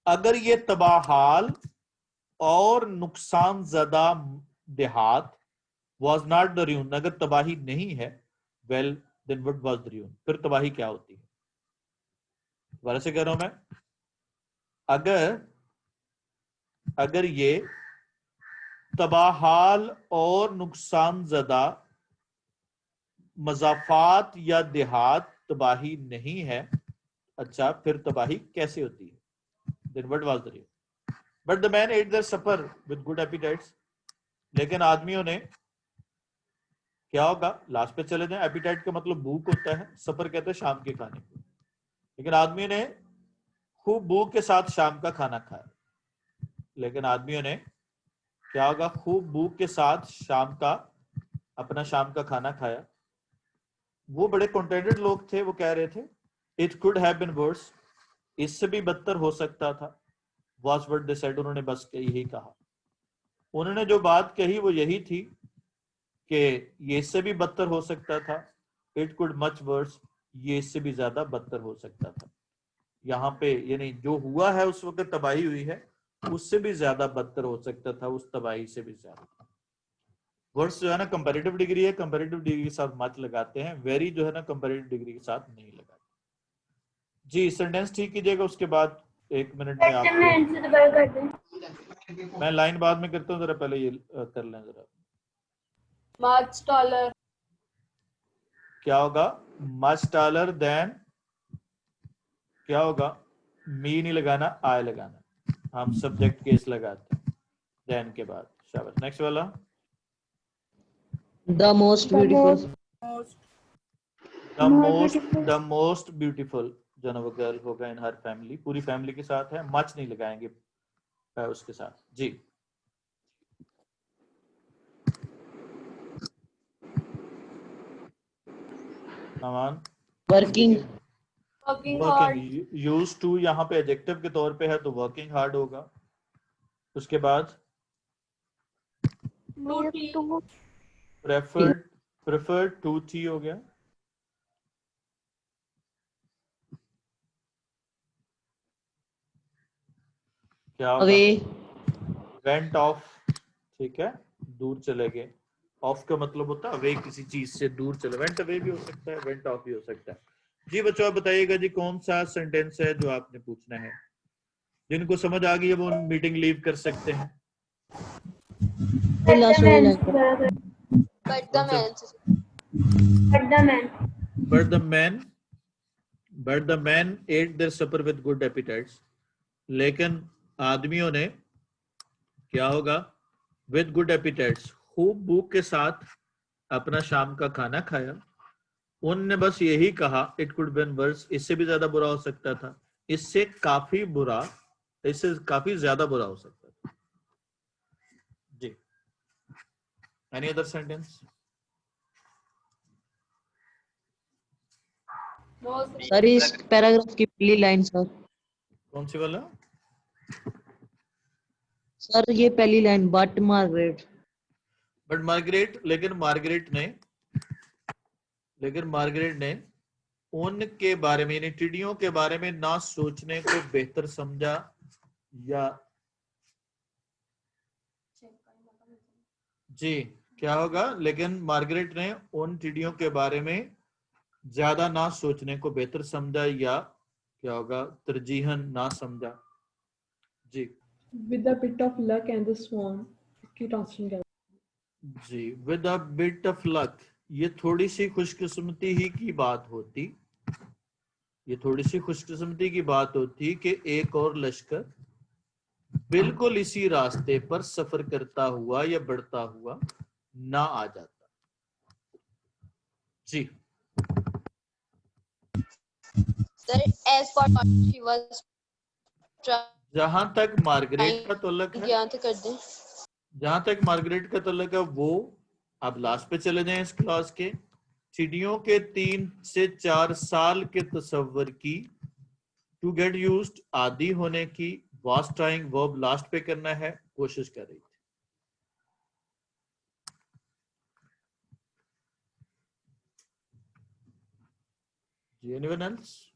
अगर ये तबाहाल और नुकसान ज़्यादा देहात was not the ruin, अगर तबाही नहीं है, well then what was the ruin, फिर तबाही क्या होती है। दोबारा से कह रहा हूं मैं, अगर ये तबाहाल और नुकसान ज़्यादा मज़ाफात या देहात तबाही नहीं है, अच्छा फिर तबाही कैसे होती है, then what was the ruin, but the man ate their supper with good appetites, लेकिन आदमियों ने क्या होगा, लास्ट पे चले जाएं, एपिटाइट का मतलब भूख होता है, सफर कहते हैं शाम के खाने को, लेकिन आदमी ने खूब भूख के साथ शाम का खाना खाया, लेकिन आदमियों ने क्या होगा, खूब भूख के साथ शाम का खाना खाया। वो बड़े कंटेंटेड लोग थे, वो कह रहे थे it could have been worse, इससे भी बदतर हो सकता था, वाज व्हाट दे सेड, उन्होंने बस यही कहा। उन्होंने जो बात कही वो यही थी कि ये इससे भी बदतर हो सकता था, इट कुड मच वर्स, ये इससे भी ज्यादा बदतर हो सकता था। यहाँ पे यानी जो हुआ है उस वक्त तबाही हुई है, उससे भी ज्यादा बदतर हो सकता था, उस तबाही से भी ज्यादा। वर्स जो है ना कंपैरेटिव डिग्री है, कंपैरेटिव डिग्री के साथ मत लगाते हैं, वेरी जो है ना कंपैरेटिव डिग्री के साथ नहीं लगाते। जी सेंटेंस ठीक कीजिएगा, उसके बाद 1 मिनट में आपको मैं लाइन बाद में करता हूँ, जरा पहले ये कर लें जरा। much taller, क्या होगा, मच टालर देन, क्या होगा, मी नहीं लगाना, आय लगाना, हम सब्जेक्ट केस लगाते हैं देन के बाद। शाबाश, नेक्स्ट वाला, The most beautiful. The most beautiful जो ना वो गर्ल होगा इन हर फैमिली, पूरी फैमिली के साथ है, मच नहीं लगाएंगे उसके साथ। जी सामान, Working. working hard, working, used to यहाँ पे एडजेक्टिव के तौर पे है तो वर्किंग हार्ड होगा। उसके बाद प्रेफर्ड टू थी हो गया। क्या होगा, Away. वेंट ऑफ, ठीक है, दूर चले गए। ऑफ का मतलब होता है अवे, किसी चीज से दूर चले, वेंट अवे भी हो सकता है, वेंट ऑफ भी हो सकता है। जी बच्चों आप बताइएगा जी कौन सा सेंटेंस है जो आपने पूछना है। जिनको समझ आ गई है वो मीटिंग लीव कर सकते हैं। ये लास्ट वाली line But the man. But the men ate their supper with good appetites. लेकिन आदमियों ने क्या होगा? With good appetites, खूब भूख के साथ अपना शाम का खाना खाया। उनने बस यही कहा, इट कुड बीन वर्स, इससे भी ज्यादा बुरा हो सकता था, इससे काफी ज्यादा बुरा हो सकता था। जी, एनी अदर सेंटेंस? सर इस पैराग्राफ की पहली लाइन सर। कौन सी वाला? सर ये पहली लाइन, बट मार्गरेट। लेकिन मार्गरेट ने उनके बारे में, यानी टिड्डियों के बारे में ना सोचने को बेहतर समझा, या जी क्या होगा? लेकिन मार्गरेट ने उन टिड्डियों के बारे में ज्यादा ना सोचने को बेहतर समझा, या क्या होगा? तरजीहन ना समझा। जी, With a bit of luck and the swan. इसकी ट्रांसलेशन क्या है? जी, with a bit of luck, ये थोड़ी सी खुशकिस्मती ही की बात होती, ये थोड़ी सी खुशकिस्मती की बात होती कि एक और लश्कर बिल्कुल इसी रास्ते पर सफर करता हुआ या बढ़ता हुआ ना आ जाता। जी, Sir, as for what she was जहां तक मार्गरेट का तल्लक है, ज्ञात कर दें। जहां तक मार्गरेट का तल्लक है, वो अब लास्ट पे चले जाएं इस क्लास के। चिड़ियों के 3 से 4 साल के तस्वर की, टू गेट यूज्ड आदि होने की, वाज ट्राइंग वर्ब लास्ट पे करना है, कोशिश कर रही थी। Anyone else?